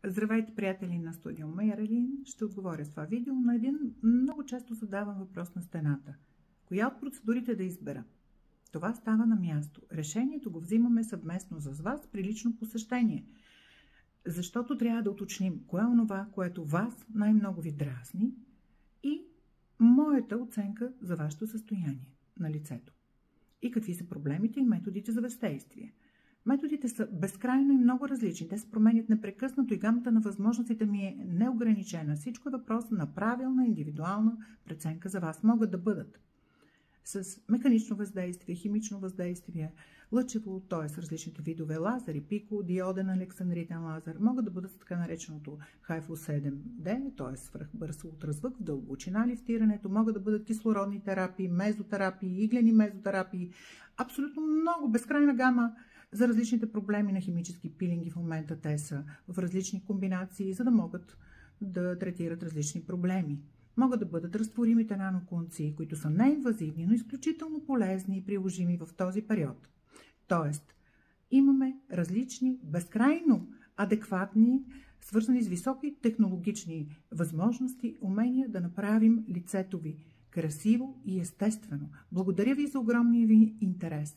Здравейте, приятели на студио Мейрелин! Ще отговоря с това видео на един много често задаван въпрос на стената. Коя от процедурите да избера? Това става на място. Решението го взимаме съвместно с вас при лично посещение. Защото трябва да уточним кое е онова, което вас най-много ви дразни и моята оценка за вашето състояние на лицето. И какви са проблемите и методите за въздействие. Методите са безкрайно и много различни. Те се променят непрекъснато и гамата на възможностите ми е неограничена. Всичко е въпрос на правилна, индивидуална преценка за вас. Могат да бъдат с механично въздействие, химично въздействие, лъчево, т.е. различните видове лазери, пико, диоден, александритен лазер, могат да бъдат с така нареченото HIFU 7D, т.е. свръхбърз ултразвук в дълбочина лифтирането, могат да бъдат кислородни терапии, мезотерапии, иглени мезотерапии, абсолютно много, безкрайна гама за различните проблеми на химически пилинги. В момента те са в различни комбинации, за да могат да третират различни проблеми. Могат да бъдат разтворимите наноконци, които са неинвазивни, но изключително полезни и приложими в този период. Тоест, имаме различни, безкрайно адекватни, свързани с високи технологични възможности, умения да направим лицето ви красиво и естествено. Благодаря ви за огромния ви интерес.